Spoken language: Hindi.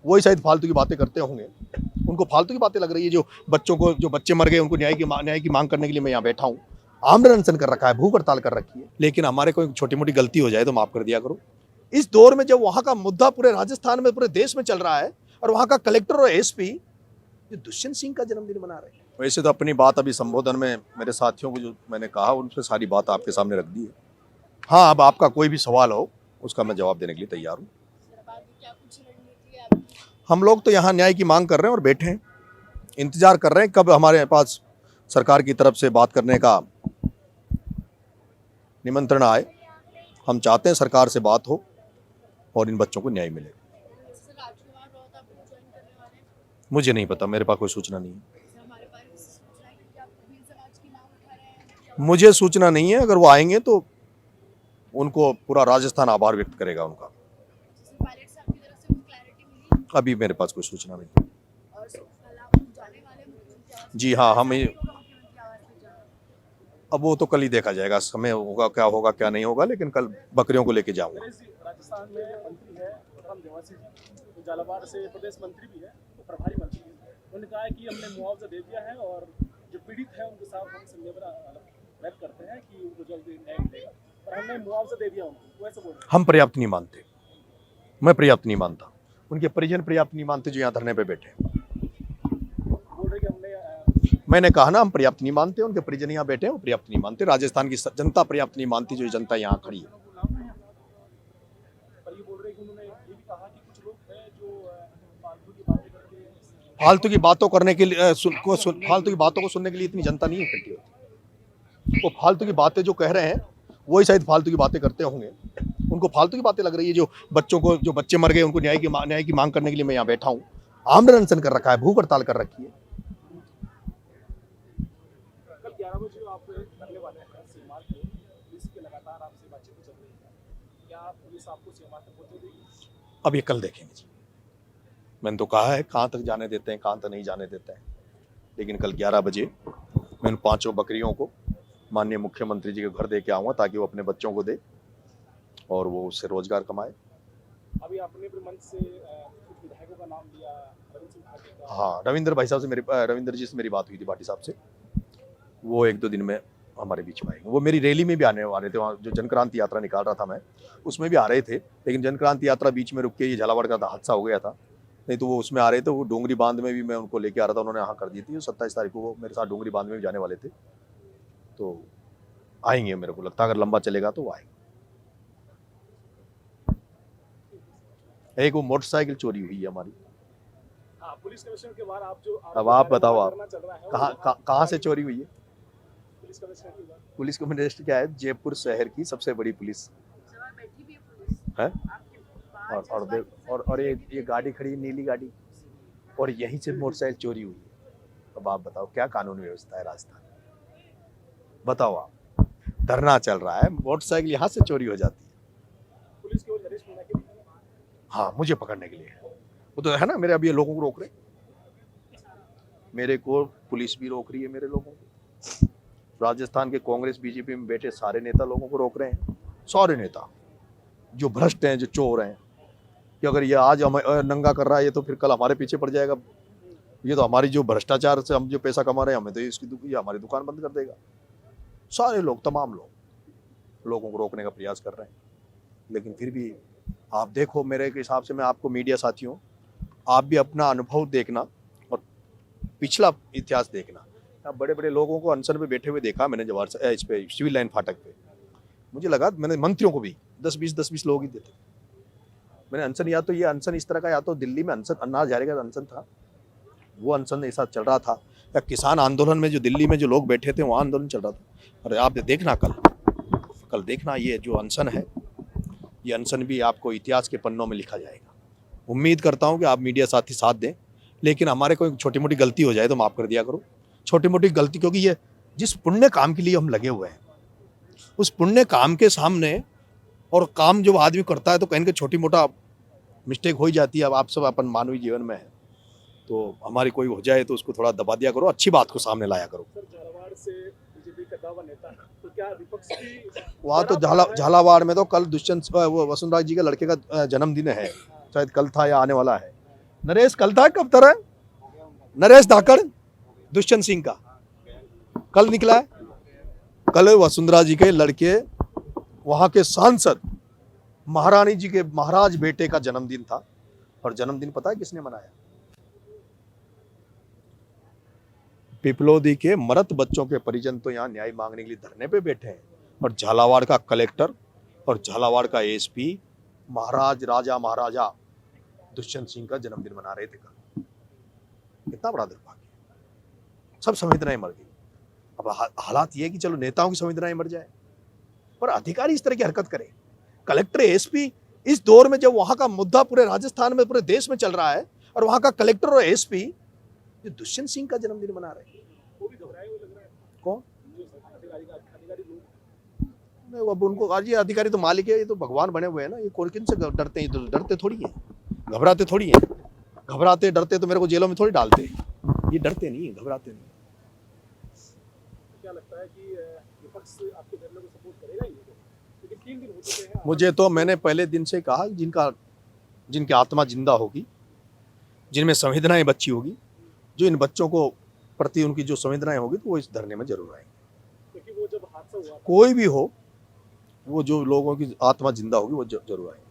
वही शायद फालतू की बातें करते होंगे, उनको फालतू की बातें लग रही है। जो बच्चे मर गए उनको न्याय की मांग करने के लिए मैं यहाँ बैठा हूँ। आमरण अनशन कर रखा है, भूख हड़ताल कर रखी है, लेकिन हमारे कोई छोटी मोटी गलती हो जाए तो माफ कर दिया करो। इस दौर में जब वहां का मुद्दा पूरे राजस्थान में, पूरे देश में चल रहा है और वहां का कलेक्टर और एसपी ये दुष्यंत सिंह का जन्मदिन मना रहे हैं। वैसे तो अपनी बात अभी संबोधन में मेरे साथियों को जो मैंने कहा उनसे सारी बात आपके सामने रख दी है। हाँ, अब आपका कोई भी सवाल हो उसका मैं जवाब देने के लिए तैयार हूँ। हम लोग तो यहाँ न्याय की मांग कर रहे हैं और बैठे हैं, इंतजार कर रहे हैं कब हमारे पास सरकार की तरफ से बात करने का निमंत्रण आए। हम चाहते हैं सरकार से बात हो और इन बच्चों को न्याय मिले। मुझे नहीं पता, मेरे पास कोई सूचना नहीं है। मुझे सूचना नहीं है, अगर वो आएंगे तो उनको पूरा राजस्थान आभार व्यक्त करेगा उनका। अभी मेरे पास कोई सूचना नहीं है। जी हाँ, हम अब वो तो कल ही देखा जाएगा, समय होगा क्या नहीं होगा, लेकिन कल बकरियों को लेके जाऊंगा। राजस्थान में मंत्री है प्रथम देवासी जी, तो झालावाड़ से प्रदेश मंत्री भी है, तो प्रभारी मंत्री है। उन्होंने कहा है कि हमने मुआवजा दे दिया है और जो पीड़ित है उनके साथ हम संवेदना व्यक्त करते हैं कि उनको जल्दी न्याय मिलेगा, और हमने मुआवजा दे दिया उनको, वैसे बोल रहे हैं। हम पर्याप्त नहीं मानते, मैं पर्याप्त नहीं मानता, उनके परिजन पर्याप्त नहीं मानते जो यहाँ धरने पे बैठे। बोल रहे कि हमने मैंने कहा ना, हम पर्याप्त नहीं मानते, उनके परिजन यहाँ बैठे हैं वो पर्याप्त नहीं मानते, राजस्थान की जनता पर्याप्त नहीं मानती जो जनता यहाँ खड़ी है। पर ये बोल रहे कि उन्होंने ये भी कहा कि कुछ लोग हैं जो फालतू की बातें करके फालतू की बातों करने के लिए फालतू की बातों को सुनने के लिए इतनी जनता नहीं इकट्ठी होती। वो फालतू की बातें जो कह रहे हैं वही शायद फालतू की बातें करते होंगे, उनको फालतू की बातें लग रही है। जो बच्चे मर गए उनको न्याय की मांग करने के लिए मैं यहाँ बैठा हूँ। आमरण अनशन कर रखा है, भूख हड़ताल कर रखी है। कल 11 बजे आप करने वाले हैं सीमांत पे, पुलिस के लगातार आपसे बातचीत चल रही है, क्या पुलिस आपको सीमांत तक पहुंचा देगी? अब ये कल देखेंगे जी। मैंने तो कहा है कहाँ तक जाने देते हैं, कहाँ तक नहीं जाने देते हैं, लेकिन कल 11 बजे मैं उन 5 बकरियों को माननीय मुख्यमंत्री जी के घर दे के आऊँगा ताकि वो अपने बच्चों को दे और वो उससे रोजगार कमाए। अभी आपने भी मंच से कुछ विधायकों का नाम लिया, रविंद्र सिंह भाटी का। हाँ, रविंद्र जी से मेरी बात हुई थी, भाटी साहब से। वो 1-2 दिन में हमारे बीच में आएंगे। वो मेरी रैली में भी आने वाले थे, वहाँ जो जनक्रांति यात्रा निकाल रहा था मैं, उसमें भी आ रहे थे, लेकिन जनक्रांति यात्रा बीच में रुक के ये झालावाड़ का हादसा हो गया था, नहीं तो वो उसमें आ रहे थे। वो डोंगरी बांध में भी मैं उनको लेके आ रहा था, उन्होंने हाँ कर दी थी। 27 तारीख को वो मेरे साथ डोंगरी बांध में भी जाने वाले थे, तो आएंगे। मेरे को लगता है अगर लंबा चलेगा तो वो आएंगे। एक वो मोटरसाइकिल चोरी हुई है हमारी। हाँ, पुलिस कमिश्नर के बाद आप जो अब आप बताओ, आप करना चल रहा है, कहाँ से चोरी हुई है? पुलिस कमिश्नर की बात। पुलिस कमिश्नर क्या है? जयपुर शहर की सबसे बड़ी पुलिस है। और ये गाड़ी खड़ी है, नीली गाड़ी, और यहीं से मोटरसाइकिल चोरी हुई है। अब आप बताओ क्या कानून व्यवस्था है राजस्थान? बताओ आप, धरना चल रहा है, मोटरसाइकिल यहाँ से चोरी हो जाती है। पुलिस केवल नरेश मीणा के लिए? हाँ, मुझे पकड़ने के लिए है। वो तो है ना, मेरे अभी ये लोगों को रोक रहे, मेरे को पुलिस भी रोक रही है, मेरे लोगों को। राजस्थान के कांग्रेस बीजेपी में बैठे सारे नेता लोगों को रोक रहे हैं, सारे नेता जो भ्रष्ट हैं, जो चोर हैं, कि अगर ये आज हम नंगा कर रहा है ये तो फिर कल हमारे पीछे पड़ जाएगा। ये तो हमारी जो भ्रष्टाचार से हम जो पैसा कमा रहे हैं, हमें तो ये हमारी दुकान बंद कर देगा। सारे लोग, तमाम लोगों को रोकने का प्रयास कर रहे हैं, लेकिन फिर भी आप देखो, मेरे हिसाब से, मैं आपको मीडिया साथियों, आप भी अपना अनुभव देखना और पिछला इतिहास देखना। अब बड़े बड़े लोगों को अनशन पे बैठे हुए देखा मैंने जवाहर से इस पे सिविल लाइन फाटक पे। मुझे लगा, मैंने मंत्रियों को भी 10-20 लोग ही देते मैंने अनशन। या तो ये अनशन इस तरह का, या तो दिल्ली में अनशन अनाज जारी का अनशन था, वो अनशन ऐसा चल रहा था, या किसान आंदोलन में जो दिल्ली में जो लोग बैठे थे वहाँ आंदोलन चल रहा था। और आप देखना कल देखना, ये जो अनशन है, ये अनशन भी आपको इतिहास के पन्नों में लिखा जाएगा। उम्मीद करता हूँ कि आप मीडिया साथी साथ दें, लेकिन हमारे कोई छोटी मोटी गलती हो जाए तो माफ़ कर दिया करो। छोटी मोटी गलती, क्योंकि ये जिस पुण्य काम के लिए हम लगे हुए हैं, उस पुण्य काम के सामने, और काम जो आदमी करता है तो कहीं छोटी मोटा मिस्टेक हो ही जाती है। अब आप सब अपन मानवीय जीवन में है, तो हमारी कोई हो जाए तो उसको थोड़ा दबा दिया करो, अच्छी बात को सामने लाया करो। सर, झालावाड़ से बीजेपी का दावा नेता है, तो क्या विपक्ष की वहाँ तो झालावाड़ में तो कल दुष्यंत वो वसुंधरा जी के लड़के का जन्मदिन है, शायद कल था या आने वाला है, नरेश कल था कब तरह नरेश धाकड़ दुष्यंत सिंह का कल निकला है। कल वसुंधरा जी के लड़के वहां के सांसद महारानी जी के महाराज बेटे का जन्मदिन था और जन्मदिन पता है किसने मनाया? पिपलोदी के मरत बच्चों के परिजन तो यहाँ न्याय मांगने के लिए धरने पे बैठे हैं और झालावाड़ का कलेक्टर और झालावाड़ का एसपी महाराजा दुष्यंत सिंह का जन्मदिन मना रहे थे कल। कितना बड़ा दुर्भाग्य, सब संवेदनाएं मर गई। अब हालात ये कि चलो नेताओं की संवेदनाएं मर जाए पर अधिकारी इस तरह की हरकत करे। कलेक्टर एसपी इस दौर में जब वहां का मुद्दा पूरे राजस्थान में पूरे देश में चल रहा है और वहां का कलेक्टर और एसपी जो दुष्यंत सिंह का जन्मदिन मना रहे हैं, वो भी घबराए हुए लग रहा है। कौन? जो अधिकारी लोग नहीं, अब उनको आज ये अधिकारी तो मालिक है, ये तो भगवान बने हुए हैं ना, ये कौन किन से डरते हैं? तो डरते थोड़ी है, घबराते थोड़ी है। घबराते डरते तो मेरे को जेलों में थोड़ी डालते, ये डरते नहीं है, घबराते नहीं। क्या लगता है कि विपक्ष आपके फैसले को सपोर्ट करेगा? ये लेकिन 3 दिन हो चुके हैं। मुझे तो मैंने पहले दिन से कहा जिनकी आत्मा जिंदा होगी, जिनमें संवेदनाएं बची होगी, जो इन बच्चों को प्रति उनकी जो संवेदनाएं होगी तो वो इस धरने में जरूर आएंगे। क्योंकि वो जब हादसा हुआ कोई भी हो, वो जो लोगों की आत्मा जिंदा होगी वो जरूर आएंगे।